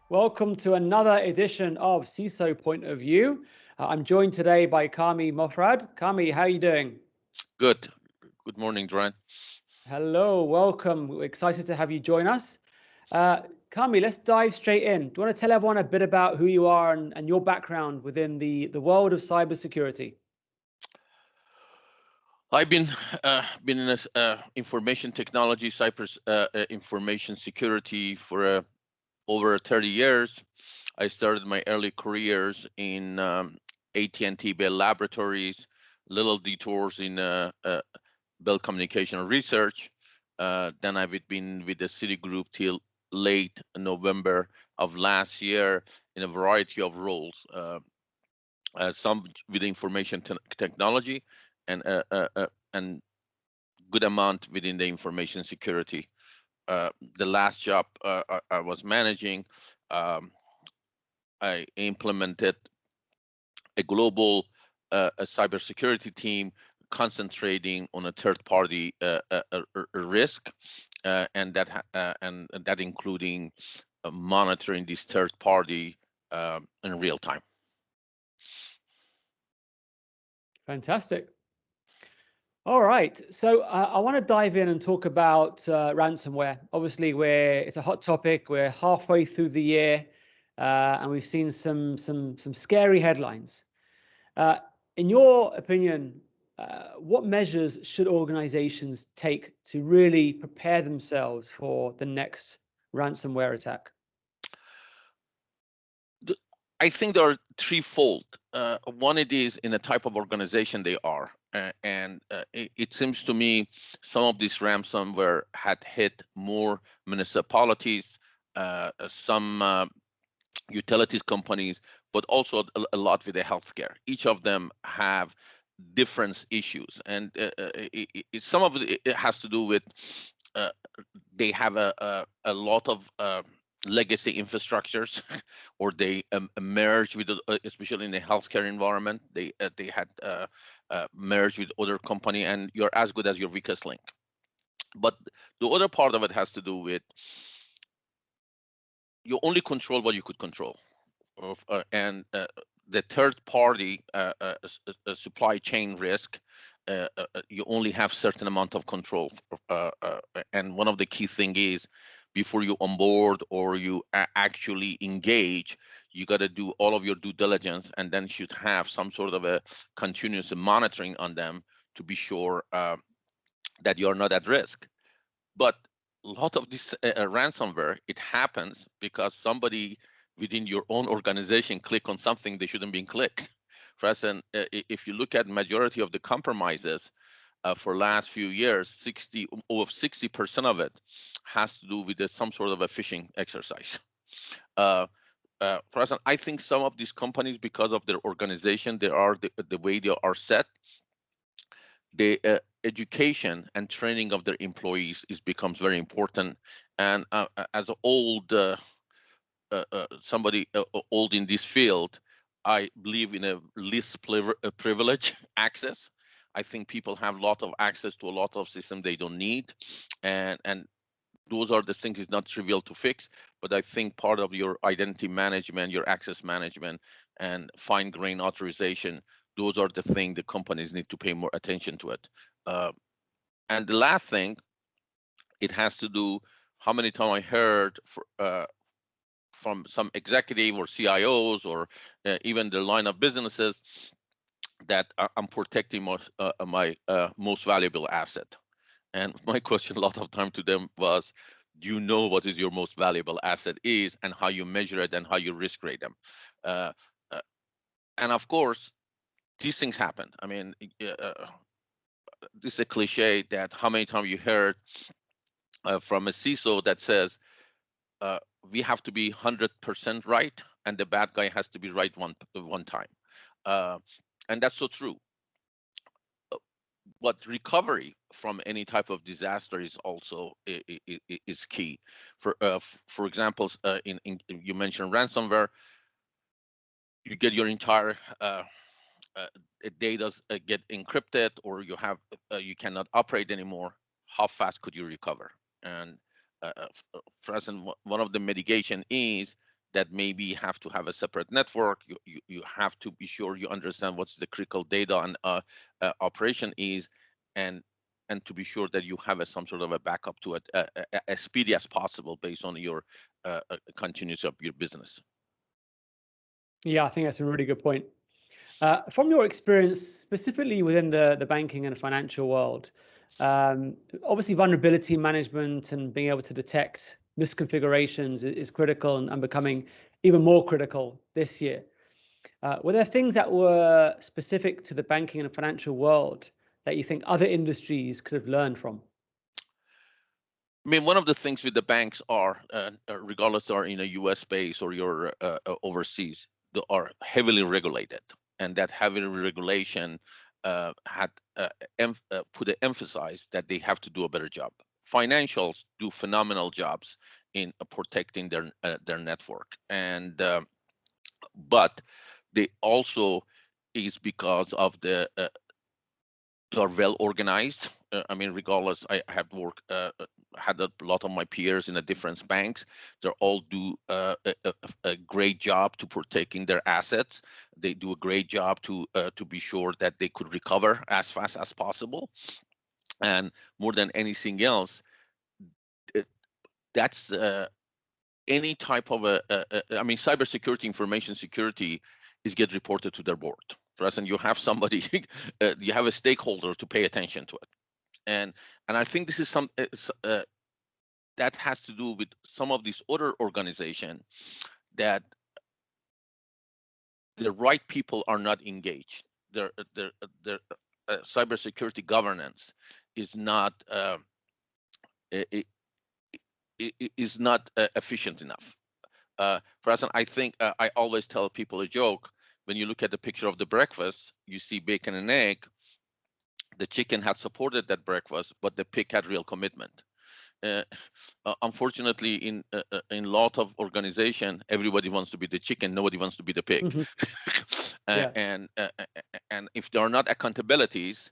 Welcome to another edition of CISO Point of View. I'm joined today by Kami Mofrad. Kami, how are you doing? Good. Good morning, Duran. Hello, welcome. We're excited to have you join us. Kami, let's dive straight in. Do you want to tell everyone a bit about who you are and your background within the world of cybersecurity? I've been in this, information technology, cyber information security for over 30 years. I started my early careers in AT&T Bell Laboratories, little detours in Bell Communication Research. Then I've been with the Citi Group till late November of last year in a variety of roles. Some with information technology and good amount within the information security. The last job I was managing, um, I implemented a global a cybersecurity team concentrating on a third-party risk, and that including monitoring this third party in real time. Fantastic. All right, so I want to dive in and talk about ransomware. Obviously, it's a hot topic. We're halfway through the year, and we've seen some scary headlines. Uh, in your opinion, what measures should organizations take to really prepare themselves for the next ransomware attack? I think there are threefold. One, it is in the type of organization they are. It seems to me some of this ransomware had hit more municipalities, some utilities companies, but also a lot with the healthcare. Each of them have different issues, and some of it has to do with uh, they have a lot of legacy infrastructures, or they merge with, especially in the healthcare environment, they had merged with other company, and you're as good as your weakest link. But the other part of it has to do with you only control what you could control, and the third party supply chain risk, you only have certain amount of control. And one of the key thing is, before you onboard or you actually engage, you got to do all of your due diligence, and then should have some sort of a continuous monitoring on them to be sure that you're not at risk. But a lot of this ransomware, it happens because somebody within your own organization click on something they shouldn't be clicked. For instance, if you look at majority of the compromises for last few years, over 60% of it has to do with some sort of a phishing exercise. Uh, for instance, I think some of these companies, because of their organization, they are the way they are set, the education and training of their employees is becomes very important. And as an old somebody old in this field, I believe in a least privilege access. I think people have a lot of access to a lot of systems they don't need, and those are the things is not trivial to fix. But I think part of your identity management, your access management, and fine grain authorization, those are the things the companies need to pay more attention to it. uh, and the last thing, it has to do, how many times I heard from some executive or CIOs, or even the line of businesses, that I'm protecting my most valuable asset. And my question a lot of time to them was, do you know what is your most valuable asset is, and how you measure it, and how you risk rate them? Uh, uh, and of course, these things happen. I mean, this is a cliche that how many times you heard from a CISO that says, uh, we have to be 100% right, and the bad guy has to be right one time. Uh, and that's so true. But recovery from any type of disaster is also is key. For example, you mentioned ransomware. You get your entire uh, data get encrypted, or you cannot operate anymore. How fast could you recover? And for instance, one of the mitigation is that maybe have to have a separate network. You have to be sure you understand what's the critical data and operation is, and to be sure that you have some sort of a backup to it as speedy as possible based on your continuity of your business. Yeah, I think that's a really good point. From your experience, specifically within the banking and financial world, obviously vulnerability management and being able to detect misconfigurations is critical and becoming even more critical this year. Were there things that were specific to the banking and financial world that you think other industries could have learned from? I mean, one of the things with the banks are, regardless are in a U.S. space or you're overseas, they are heavily regulated, and that heavy regulation had put an emphasize that they have to do a better job. Financials do phenomenal jobs in protecting their network, and but they also is because of they are well organized. I mean, regardless, I have worked, had a lot of my peers in the different banks. They all do a great job to protecting their assets. They do a great job to be sure that they could recover as fast as possible. And more than anything else, uh, that's any type of I mean, cybersecurity, information security is get reported to their board. Present, you have somebody, you have a stakeholder to pay attention to it, and I think this is that has to do with some of these other organization that the right people are not engaged. Their cybersecurity governance is not i- is not efficient enough. For instance, I think I always tell people a joke. When you look at the picture of the breakfast, you see bacon and egg. The chicken had supported that breakfast, but the pig had real commitment. Uh, Unfortunately, in a lot of organization, everybody wants to be the chicken, nobody wants to be the pig. Mhm. Yeah. And if there are not accountabilities,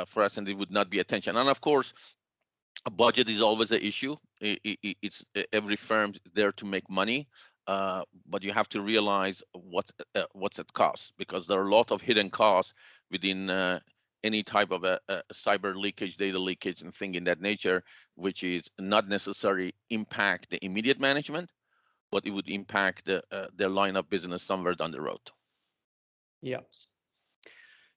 for us, and there would not be attention. And of course, a budget is always an issue. It's every firm there to make money, but you have to realize what's it cost, because there are a lot of hidden costs within any type of a cyber leakage, data leakage, and thing in that nature, which is not necessarily impact the immediate management, but it would impact their line of business somewhere down the road. Yeah.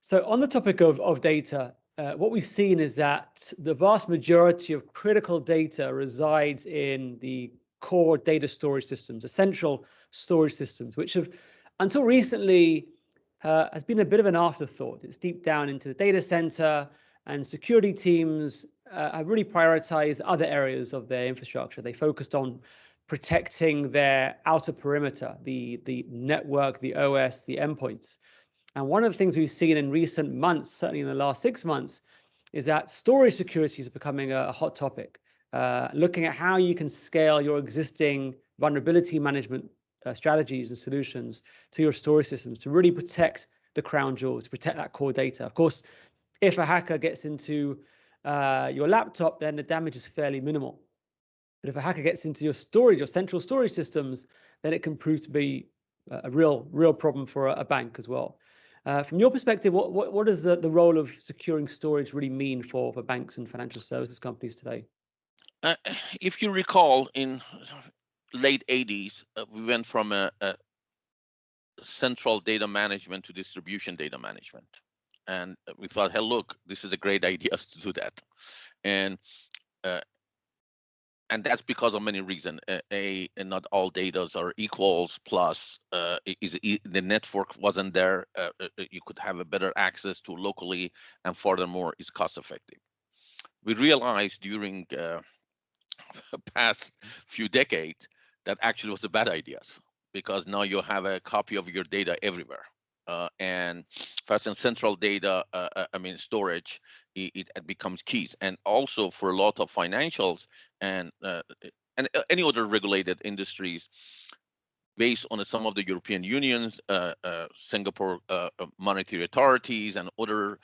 So on the topic of data, what we've seen is that the vast majority of critical data resides in the core data storage systems, essential storage systems, which have, until recently, has been a bit of an afterthought. It's deep down into the data center, and security teams have really prioritized other areas of their infrastructure. They focused on protecting their outer perimeter, the network, the OS, the endpoints. And one of the things we've seen in recent months, certainly in the last 6 months, is that storage security is becoming a hot topic. Looking at how you can scale your existing vulnerability management strategies and solutions to your storage systems to really protect the crown jewels, to protect that core data. Of course, if a hacker gets into your laptop, then the damage is fairly minimal. But if a hacker gets into your storage, your central storage systems, then it can prove to be a real problem for a bank as well. From your perspective, what does the role of securing storage really mean for banks and financial services companies today? Uh, if you recall, in late 80s, we went from a central data management to distribution data management. And we thought, hey, look, this is a great idea to do that. And uh, and that's because of many reasons. And not all data are equals. Plus, the network wasn't there. You could have a better access to locally, and furthermore, is cost effective. We realized during past few decades that actually was a bad idea, because now you have a copy of your data everywhere. And first, in central data, I mean storage, it becomes keys. And also for a lot of financials and any other regulated industries, based on some of the European Unions, Singapore monetary authorities, and other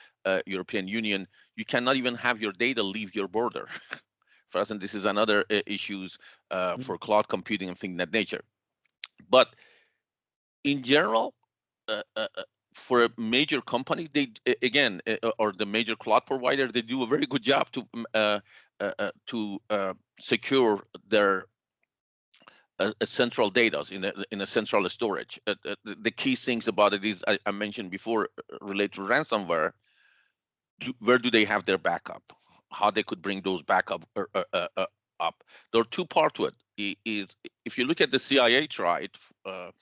European Union, you cannot even have your data leave your border. For us, and this is another issues Mhm. for cloud computing and things of that nature. But in general, for a major company, they again, or the major cloud provider, they do a very good job to secure their central data in a central storage. The key things about it is I mentioned before related to ransomware. Where do they have their backup? How they could bring those backup up? There are two parts to it. Is if you look at the CIA tried, a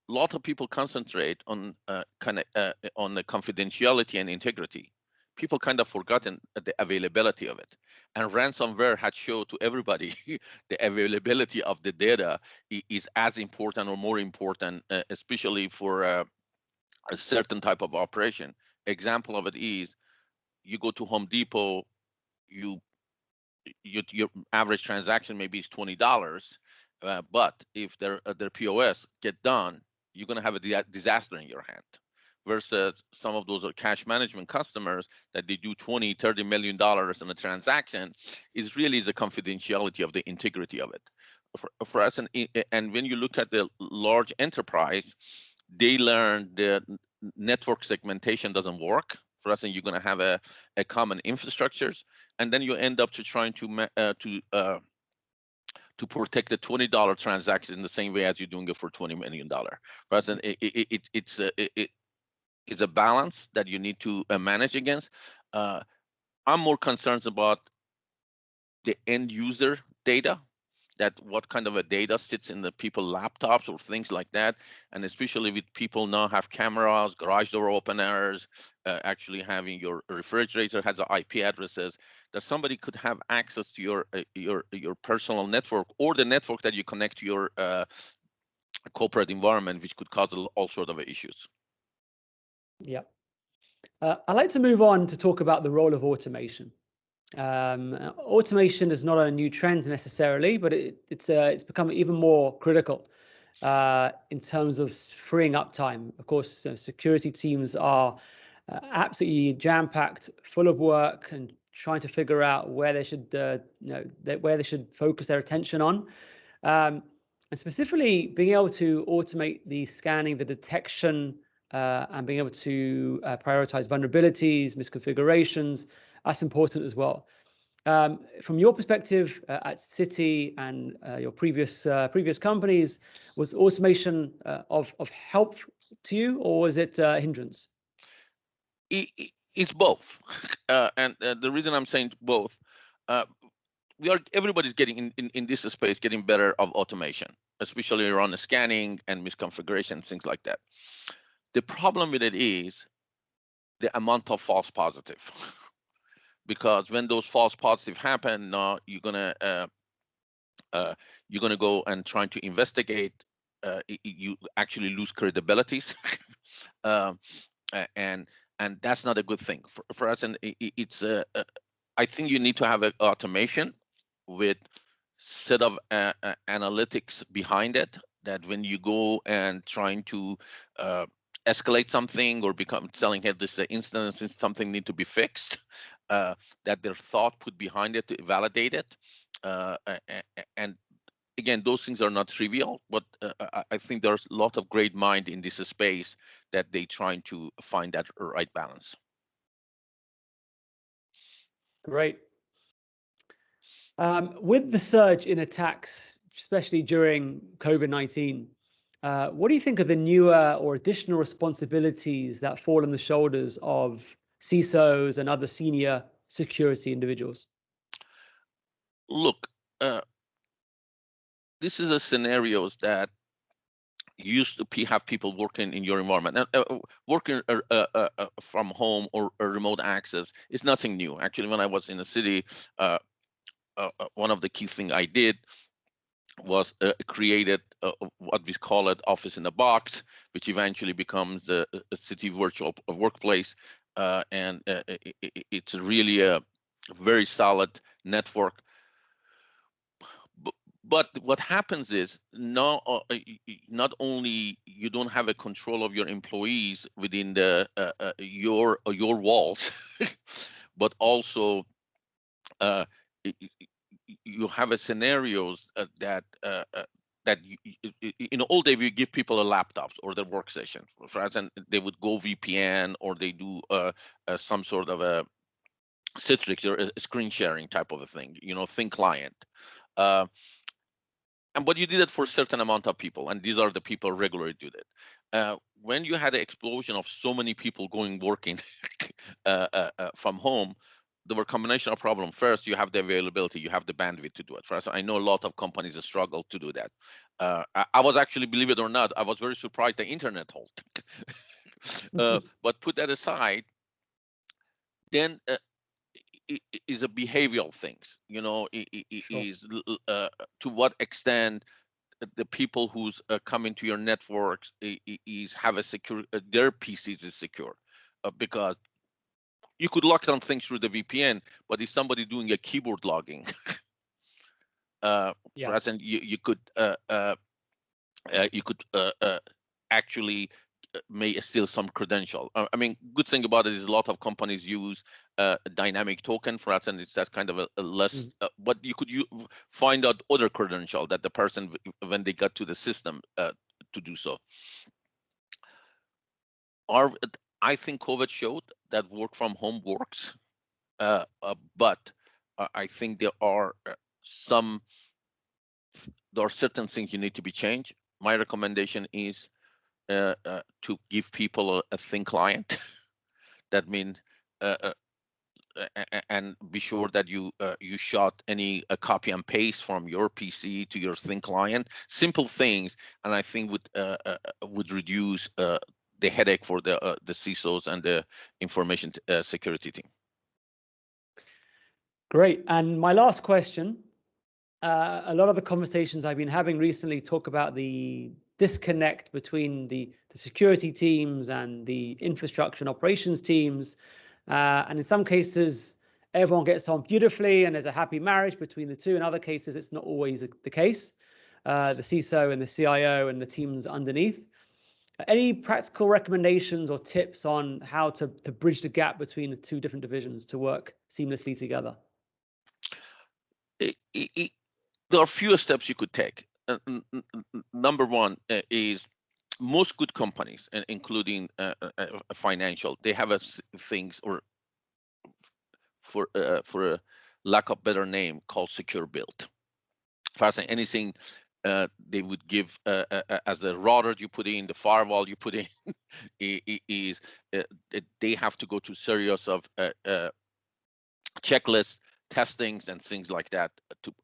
lot of people concentrate on on the confidentiality and integrity. People kind of forgotten the availability of it, and ransomware had showed to everybody the availability of the data is as important or more important, especially for a certain type of operation. Example of it is you go to Home Depot, you your average transaction maybe is $20, but if their POS get done, you're going to have a disaster in your hand. Versus some of those are cash management customers that they do 20-30 million dollars in a transaction, is really the confidentiality of the integrity of it. For us, and when you look at the large enterprise, they learn that network segmentation doesn't work. For us, and you're going to have a common infrastructures, and then you end up to trying to protect the $20 transaction in the same way as you're doing it for $20 million. But it's a balance that you need to manage against. I'm more concerned about the end user data, that what kind of a data sits in the people laptops or things like that, and especially with people now have cameras, garage door openers, actually having your refrigerator has an IP addresses, that somebody could have access to your personal network or the network that you connect to your corporate environment, which could cause all sorts of issues. Yeah. I'd like to move on to talk about the role of automation. Automation is not a new trend necessarily, but it's become even more critical in terms of freeing up time. Of course, security teams are absolutely jam-packed, full of work, and trying to figure out where they should, where they should focus their attention on. And specifically, being able to automate the scanning, the detection, and being able to prioritize vulnerabilities, misconfigurations, that's important as well. From your perspective at Citi and your previous companies, was automation of help to you, or was it a hindrance? It's both, and the reason I'm saying both, uh, everybody's getting in this space getting better of automation, especially around the scanning and misconfiguration, things like that. The problem with it is the amount of false positive, because when those false positive happen, now you're gonna go and trying to investigate. You actually lose credibilities, um, and that's not a good thing for us. And it's I think you need to have an automation with set of analytics behind it, that when you go and trying to escalate something or become telling, hey, this is an instance and something need to be fixed, that their thought put behind it to validate it. And again, those things are not trivial, but I think there's a lot of great mind in this space that they trying to find that right balance. Great. With the surge in attacks, especially during COVID-19, what do you think are the newer or additional responsibilities that fall on the shoulders of CISOs and other senior security individuals? Look, this is a scenarios that used to have people working in your environment, and working from home or remote access is nothing new. Actually, when I was in the city, one of the key things I did was created what we call it office in a box, which eventually becomes a city virtual workplace, and it's really a very solid network. But what happens is now, not only you don't have a control of your employees within the your walls, but also uh, you have a scenarios that that in the old days we give people a laptops or their workstation, right? And they would go VPN or they do some sort of a Citrix or a screen sharing type of a thing, thin client. Uh, but you did it for a certain amount of people, and these are the people regularly do it. When you had an explosion of so many people going working from home, there were a combination of problems. First, you have the availability, you have the bandwidth to do it. First, I know a lot of companies struggle to do that. I was actually, believe it or not, I was very surprised the internet hold. But put that aside, then is a behavioral things. Sure. Is to what extent the people who's coming to your networks is have a secure their PCs is secure, because you could lock down things through the VPN, but is somebody doing a keyboard logging? For Yeah. instance, you could actually may steal some credential. I mean, good thing about it is a lot of companies use a dynamic token for that, and it's that's kind of a less. Mm. But you could find out other credential that the person when they got to the system to do so. Our, I think COVID showed that work from home works, but I think some there are certain things you need to be changed. My recommendation is to give people a thin client. That means and be sure that you shot any copy and paste from your PC to your thin client. Simple things, and I think would reduce the headache for the CISOs and the information security team. Great. And my last question, a lot of the conversations I've been having recently talk about the disconnect between the security teams and the infrastructure and operations teams. And in some cases, everyone gets on beautifully and there's a happy marriage between the two. In other cases, it's not always the case. The CISO and the CIO and the teams underneath. Any practical recommendations or tips on how to bridge the gap between the two different divisions to work seamlessly together? There are few steps you could take. Number one is most good companies, including financial, they have things or for a lack of better name called secure build. First, anything they would give as a router you put in, the firewall you put in, is they have to go to series of checklists, testings, and things like that to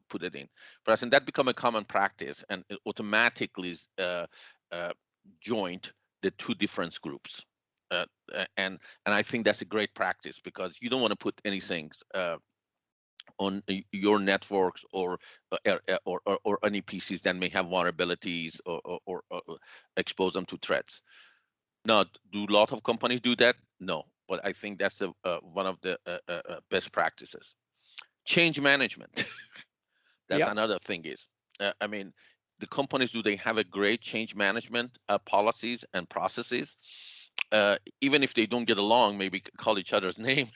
put it in. But I that become a common practice, and it automatically uh, joined the two different groups. And I think that's a great practice, because you don't want to put any things on your networks or any PCs that may have vulnerabilities or expose them to threats. Now, do a lot of companies do that? No, but I think that's one of the best practices. Change management. That's Yep. another thing is, I mean, the companies, do they have a great change management policies and processes? Even if they don't get along, maybe call each other's name,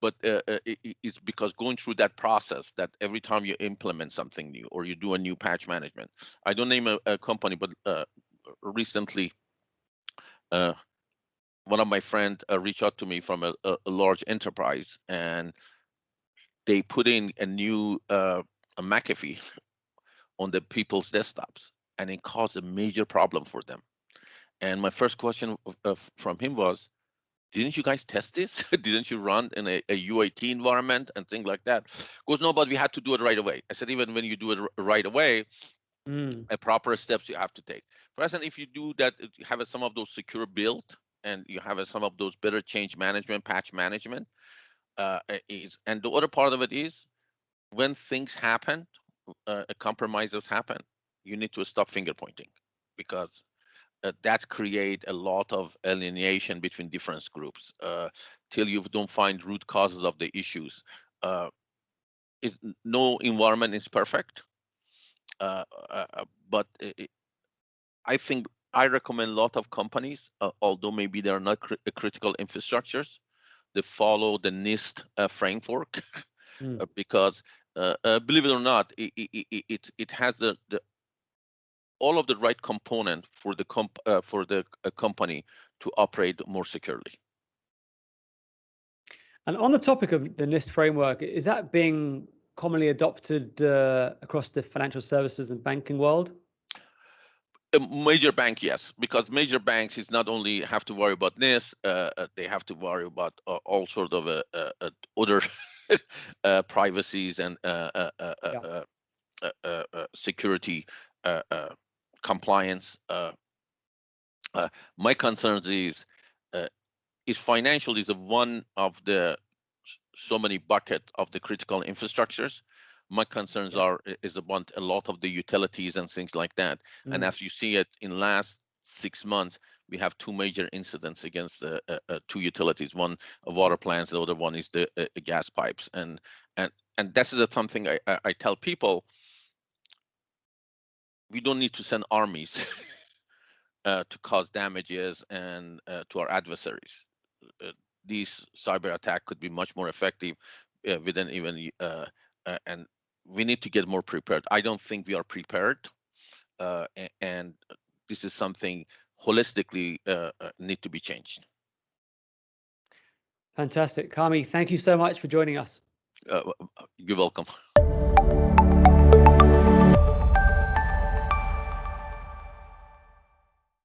but it's because going through that process, that every time you implement something new or you do a new patch management. I don't name a company, but recently one of my friends reached out to me from a large enterprise, and they put in a new a McAfee on the people's desktops, and it caused a major problem for them. And my first question from him was, didn't you guys test this? Didn't you run in a UAT environment and things like that? Goes, no, but we had to do it right away. I said, even when you do it right away, Mm. a proper steps you have to take. For instance, if you do that, you have some of those secure build, and you have some of those better change management, patch management, and the other part of it is, when things happen, compromises happen, you need to stop finger pointing, because that create a lot of alienation between different groups till you don't find root causes of the issues. Uh, no environment is perfect, but I think I recommend a lot of companies, although maybe they're not critical infrastructures, they follow the NIST framework Mm. because Believe it or not, it has all of the right component for the company to operate more securely. And on the topic of the NIST framework, is that being commonly adopted across the financial services and banking world? A major bank, yes, because major banks is not only have to worry about this, they have to worry about all sort of other privacies and Yeah. security compliance. My concerns is financial is one of the so many bucket of the critical infrastructures. My concerns Yeah. is about a lot of the utilities and things like that. And Mm. as you see it in last 6 months, we have two major incidents against two utilities. One a water plants, the other one is the gas pipes. And this is something I tell people: we don't need to send armies to cause damages and to our adversaries. Uh, these cyber attack could be much more effective within even and we need to get more prepared. I don't think we are prepared, and this is something holistically need to be changed. Fantastic. Kami, thank you so much for joining us. You're welcome.